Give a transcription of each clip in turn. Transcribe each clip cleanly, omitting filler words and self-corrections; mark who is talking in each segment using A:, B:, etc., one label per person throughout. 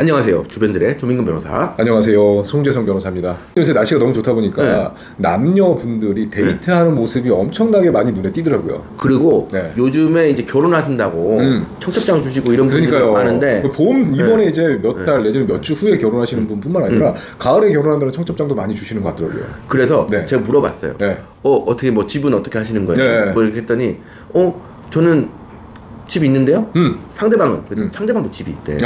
A: 안녕하세요. 주변들의 조민근 변호사.
B: 안녕하세요. 송재성 변호사입니다. 요새 날씨가 너무 좋다 보니까 남녀분들이 데이트하는 모습이 엄청나게 많이 눈에 띄더라고요.
A: 그리고 요즘에 이제 결혼하신다고 청첩장 주시고 이런 분들이 많은데
B: 봄 이번에 이제 몇 달 내지는 몇 주 후에 결혼하시는 분뿐만 아니라 가을에 결혼한다는 청첩장도 많이 주시는 것 같더라고요.
A: 그래서 제가 물어봤어요. 어떻게 뭐 집은 어떻게 하시는 거예요? 뭐 이렇게 했더니 저는 집이 있는데요? 상대방은 상대방도 집이 있대.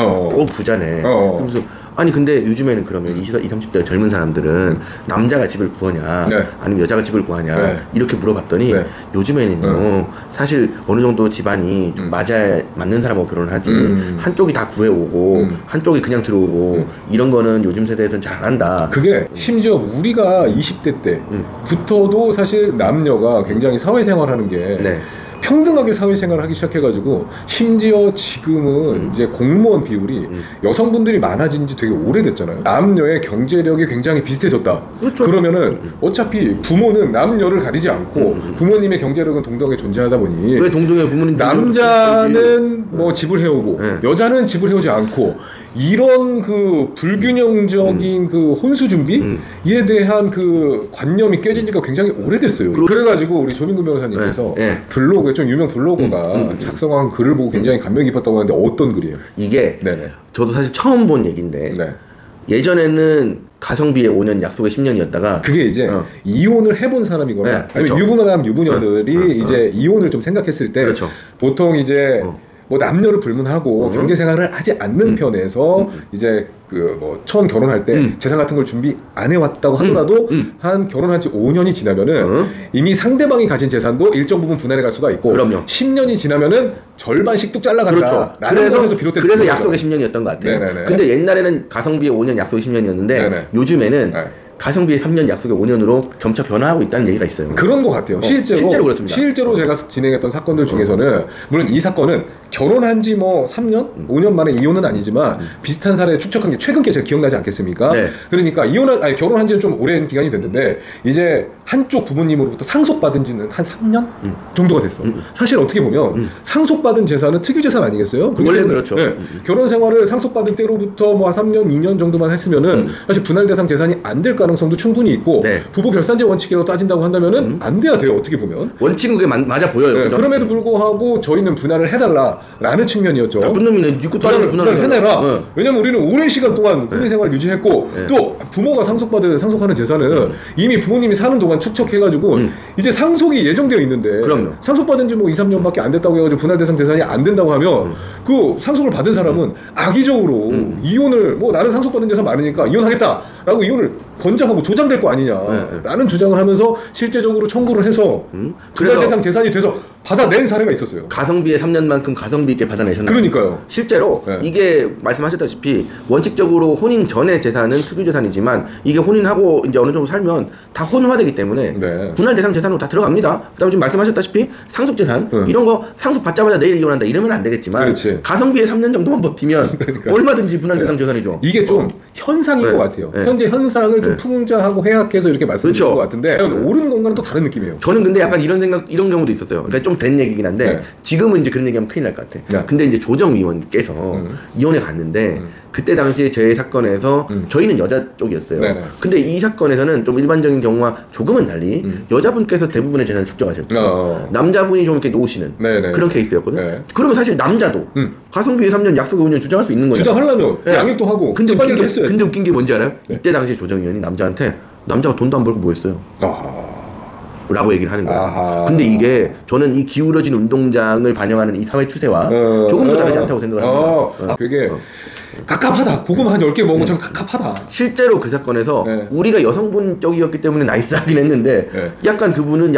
A: 부자네. 그래서 아니 근데 요즘에는 그러면 20, 30대 젊은 사람들은 남자가 집을 구하냐 아니면 여자가 집을 구하냐 이렇게 물어봤더니 요즘에는요 사실 어느 정도 집안이 좀 맞는 사람하고 결혼을 하지 한쪽이 다 구해오고 한쪽이 그냥 들어오고 이런 거는 요즘 세대에서는 잘 안 한다.
B: 그게 심지어 우리가 20대 때부터도 사실 남녀가 굉장히 사회생활하는 게 평등하게 사회생활을 하기 시작해가지고 심지어 지금은 이제 공무원 비율이 여성분들이 많아진 지 되게 오래됐잖아요. 남녀의 경제력이 굉장히 비슷해졌다.
A: 그렇죠.
B: 그러면은 어차피 부모는 남녀를 가리지 않고 부모님의 경제력은 동등하게 존재하다 보니
A: 왜 동등해? 부모님
B: 남자는 뭐 집을 해오고 여자는 집을 해오지 않고 이런 그 불균형적인 그 혼수 준비에 대한 그 관념이 깨진 지가 굉장히 오래됐어요. 그래가지고 우리 조민근 변호사님께서 블로그에 좀 유명 블로거가 작성한 글을 보고 굉장히 감명 깊었다고 하는데 어떤 글이에요?
A: 이게 저도 사실 처음 본 얘기인데 예전에는 가성비의 5년 약속의 10년이었다가
B: 그게 이제 이혼을 해본 사람이거나 아니면 유부남 유부녀들이 이제 이혼을 좀 생각했을 때 보통 이제 뭐 남녀를 불문하고 경제 생활을 하지 않는 편에서 이제 그 뭐 처음 결혼할 때 재산 같은 걸 준비 안 해왔다고 하더라도 한 결혼한 지 5년이 지나면은 이미 상대방이 가진 재산도 일정 부분 분할해 갈 수가 있고 10년이 지나면은 절반씩 뚝 잘라간다.
A: 그래서 약속의 10년이었던 것 같아요. 근데 옛날에는 가성비의 5년 약속의 10년이었는데 요즘에는 가성비의 3년 약속의 5년으로 점차 변화하고 있다는 얘기가 있어요.
B: 그런 것 같아요. 실제로 그렇습니다. 실제로 제가 진행했던 사건들 중에서는 물론 이 사건은 결혼한 지 뭐 3년? 5년 만에 이혼은 아니지만 비슷한 사례 추적한 게 최근 게 제가 기억나지 않겠습니까? 그러니까 결혼한 지는 좀 오랜 기간이 됐는데 이제 한쪽 부모님으로부터 상속받은 지는 한 3년 정도가 됐어. 사실 어떻게 보면 상속받은 재산은 특유재산 아니겠어요?
A: 원래 그렇죠.
B: 결혼 생활을 상속받은 때로부터 뭐 3년, 2년 정도만 했으면은 사실 분할 대상 재산이 안 될 가능성도 충분히 있고 부부 결산제 원칙이라고 따진다고 한다면은 안 돼야 돼요. 어떻게 보면
A: 원칙은 그게 맞아 보여요.
B: 그럼에도 불구하고 저희는 분할을 해달라라는 측면이었죠.
A: 나쁜 놈이네. 니꺼 딸을 분할을
B: 해내라. 왜냐면 우리는 오랜 시간 동안 혼인 생활을 유지했고 또 부모가 상속하는 재산은 이미 부모님이 사는 동안 축적해가지고 이제 상속이 예정되어 있는데 상속받은 지 뭐 2, 3년밖에 안 됐다고 해가지고 분할 대상 재산이 안 된다고 하면 그 상속을 받은 사람은 악의적으로 이혼을 뭐 나는 상속받은 재산 많으니까 이혼하겠다라고 이혼을 권장하고 조장될 거 아니냐라는 주장을 하면서 실제적으로 청구를 해서 분할 대상 재산이 돼서 받아낸 사례가 있었어요.
A: 가성비의 3년만큼 가성비 있게 받아내셨나요?
B: 그러니까요.
A: 실제로 이게 말씀하셨다시피 원칙적으로 혼인 전의 재산은 특유재산이지만 이게 혼인하고 이제 어느 정도 살면 다 혼화되기 때문에 분할 대상 재산으로 다 들어갑니다. 그다음에 지금 말씀하셨다시피 상속재산 이런 거 상속 받자마자 내일 이혼한다 이러면 안 되겠지만 가성비의 3년 정도만 버티면 얼마든지 분할 대상 재산이죠.
B: 이게 좀 현상인 것 같아요. 현재 현상을 좀 풍자하고 해약해서 이렇게 말씀드린 것 같은데 옳은 건가는 또 다른 느낌이에요.
A: 저는 근데 약간 이런 경우도 있었어요. 그러니까 좀 된 얘기긴 한데 지금은 이제 그런 얘기하면 큰일 날 것 같아. 근데 이제 조정위원께서 이혼에 갔는데 그때 당시에 제 사건에서 저희는 여자 쪽이었어요. 근데 이 사건에서는 좀 일반적인 경우와 조금은 달리 여자분께서 대부분의 재산을 축적하셨고 남자분이 좀 이렇게 놓으시는 그런 케이스였거든요. 그러면 사실 남자도 가성비의 3년 약속의 5년 주장할 수 있는 거예요.
B: 주장하려면 양육도 하고
A: 근데 웃긴 게 뭔지 알아요? 이때 당시에 조정위원이 남자가 돈도 안 벌고 뭐 했어요? 라고 얘기를 하는 거예요. 근데 이게 저는 이 기울어진 운동장을 반영하는 이 사회 추세와 조금도 다르지 않다고 생각을 합니다.
B: 되게 갑갑하다. 고구마 한 10개 먹으면 참 갑갑하다.
A: 실제로 그 사건에서 우리가 여성분 쪽이었기 때문에 나이스하긴 했는데 약간 그분은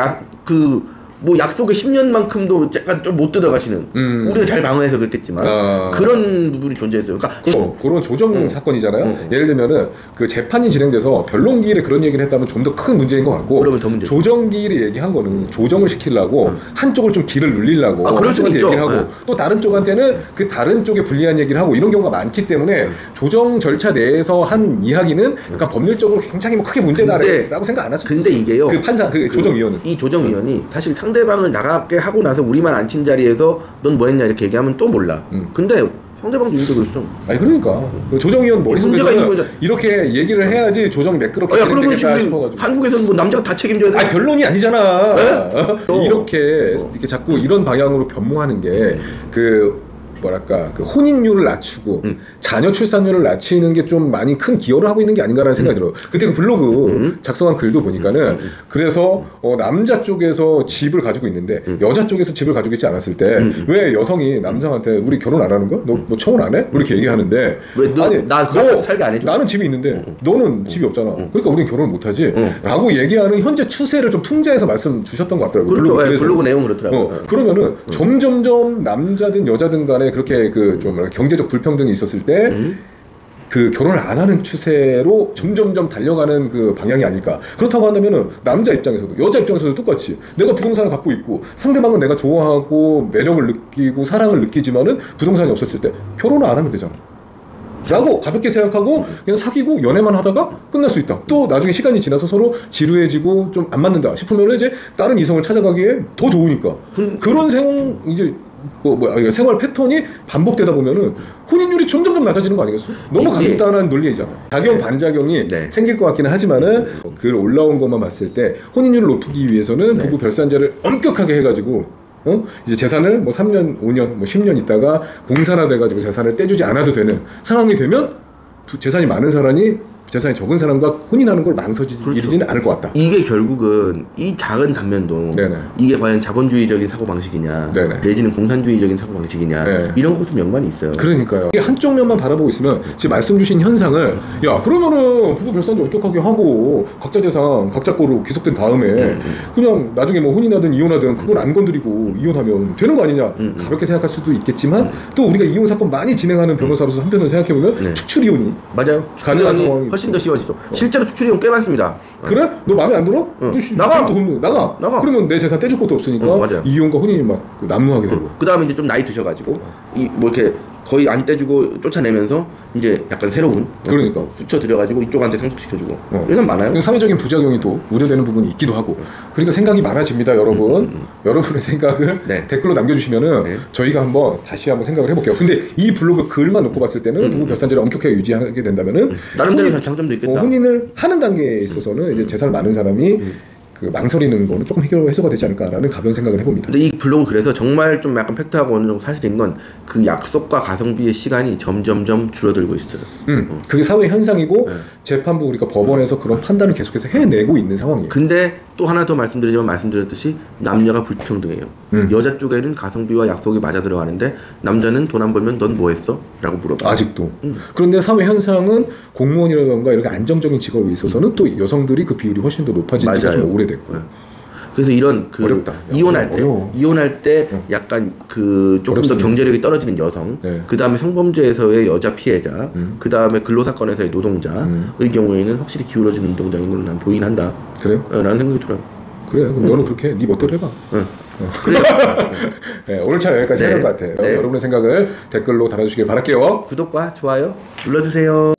A: 뭐 약속의 10년만큼도 약간 좀 못 뜯어가시는 우리가 잘 방어해서 그렇겠지만 그런 부분이 존재했어요. 그러니까
B: 그런 조정 사건이잖아요. 예를 들면은 그 재판이 진행돼서 변론기일에 그런 얘기를 했다면 좀 더 큰 문제인 것 같고 조정기일에 얘기한 거는 조정을 시키려고 한쪽을 좀 길을 눌리려고
A: 그럴 수 있죠.
B: 얘기를 하고 또 다른 쪽한테는 그 다른 쪽에 불리한 얘기를 하고 이런 경우가 많기 때문에 조정 절차 내에서 한 이야기는 그러니까 법률적으로 굉장히 뭐 크게 문제다라고 생각 안 할 수 있어요.
A: 근데 이게요.
B: 그 판사 조정위원은
A: 이 조정위원이 사실 상대방을 나가게 하고 나서 우리만 앉힌 자리에서 넌 뭐 했냐 이렇게 얘기하면 또 몰라. 근데 상대방도 인정을 했어.
B: 아니 그러니까 조정위원 머릿속에서 이렇게 얘기를 해야지 조정이 매끄럽게
A: 진행되겠다 싶어가지고. 한국에서는 뭐 남자가 다 책임져야 돼.
B: 아니 결론이 아니잖아. 이렇게 자꾸 이런 방향으로 변모하는 게 뭐랄까 혼인율을 낮추고 자녀 출산율을 낮추는 게 좀 많이 큰 기여를 하고 있는 게 아닌가라는 생각이 들어요. 그때 그 블로그 작성한 글도 보니까는 그래서 남자 쪽에서 집을 가지고 있는데 여자 쪽에서 집을 가지고 있지 않았을 때 왜 여성이 남성한테 우리 결혼 안 하는 거야? 너 청혼 안 해? 이렇게 얘기하는데
A: 왜 너 살게 안 해줘?
B: 나는 집이 있는데 너는 집이 없잖아. 그러니까 우리는 결혼을 못 하지. 라고 얘기하는 현재 추세를 좀 풍자해서 말씀 주셨던 것 같더라고요.
A: 그렇죠. 블로그 내용 그렇더라고요.
B: 그러면은 점점점 남자든 여자든 간에 그렇게 좀 경제적 불평등이 있었을 때 그 결혼을 안 하는 추세로 점점점 달려가는 그 방향이 아닐까. 그렇다고 한다면은 남자 입장에서도 여자 입장에서도 똑같이 내가 부동산을 갖고 있고 상대방은 내가 좋아하고 매력을 느끼고 사랑을 느끼지만은 부동산이 없었을 때 결혼을 안 하면 되잖아 라고 가볍게 생각하고 그냥 사귀고 연애만 하다가 끝날 수 있다. 또 나중에 시간이 지나서 서로 지루해지고 좀 안 맞는다 싶으면 이제 다른 이성을 찾아가기에 더 좋으니까 그런 생활 패턴이 반복되다 보면은 혼인율이 점점 낮아지는 거 아니겠어? 너무 간단한 논리잖아요. 작용 반작용이 생길 것 같기는 하지만은 그 올라온 것만 봤을 때 혼인율을 높이기 위해서는 부부 별산제를 엄격하게 해가지고 이제 재산을 뭐 3년, 5년, 뭐 10년 있다가 공산화돼가지고 재산을 떼주지 않아도 되는 상황이 되면 재산이 많은 사람이 재산이 적은 사람과 혼인하는 걸 망설이지는 않을 것 같다.
A: 이게 결국은 이 작은 단면도 이게 과연 자본주의적인 사고방식이냐 내지는 공산주의적인 사고방식이냐 이런 것도 좀 연관이 있어요.
B: 그러니까요. 이게 한쪽 면만 바라보고 있으면 지금 말씀 주신 현상을 야 그러면은 부부 별산제 엄격하게 하고 각자 재산 각자 거로 귀속된 다음에 그냥 나중에 뭐 혼인하든 이혼하든 그걸 안 건드리고 이혼하면 되는 거 아니냐 가볍게 생각할 수도 있겠지만 또 우리가 이혼 사건 많이 진행하는 변호사로서 한편으로 생각해보면 축출 이혼이
A: 맞아요.
B: 가능한 상황이
A: 훨씬 더 쉬워지죠. 실제로 축출이혼 꽤 많습니다.
B: 그래? 너 마음에 안 들어? 나가. 그러면 내 재산 떼줄 것도 없으니까 이혼과 혼인이 막 난무하게 되고.
A: 그 다음에 이제 좀 나이 드셔가지고 뭐 이렇게 거의 안 떼주고 쫓아내면서 이제 약간 새로운
B: 그러니까
A: 붙여드려가지고 이쪽한테 상속시켜주고 이런 많아요.
B: 사회적인 부작용이 또 우려되는 부분이 있기도 하고 그러니까 생각이 많아집니다, 여러분. 여러분의 생각을 댓글로 남겨주시면은 저희가 다시 한번 생각을 해볼게요. 근데 이 블로그 글만 놓고 봤을 때는 부부 별산제를 엄격하게 유지하게 된다면은
A: 나름대로 장점도 있겠다.
B: 혼인을 하는 단계에 있어서는 이제 재산을 많은 사람이 망설이는 거는 조금 해소가 되지 않을까라는 가벼운 생각을 해봅니다.
A: 근데 이 블로그 그래서 정말 좀 약간 팩트하고 어느 정도 사실인 건 그 약속과 가성비의 시간이 점점점 줄어들고 있어요.
B: 그게 사회 현상이고 재판부 그러니까 법원에서 그런 판단을 계속해서 해내고 있는 상황이에요.
A: 근데 또 하나 더 말씀드렸듯이 남녀가 불평등해요. 여자 쪽에는 가성비와 약속이 맞아 들어가는데 남자는 돈 안 벌면 넌 뭐 했어? 라고 물어봐요.
B: 아직도. 그런데 사회 현상은 공무원이라던가 이렇게 안정적인 직업에 있어서는 또 여성들이 그 비율이 훨씬 더 높아진 지가 좀 오래됐고요.
A: 그래서 이런
B: 어렵다.
A: 이혼할 때 약간 조금 더 경제력이 떨어지는 여성, 그 다음에 성범죄에서의 여자 피해자, 그 다음에 근로사건에서의 노동자의 경우에는 확실히 기울어진 운동장인 걸로 난 보이긴 한다.
B: 그래요?
A: 라는 생각이 들어요.
B: 그래, 그럼 너는 그렇게 네 멋대로 해봐. 그래. 오늘 참 여기까지 해야 될 것 같아요. 여러분의 생각을 댓글로 달아주시길 바랄게요.
A: 구독과 좋아요 눌러주세요.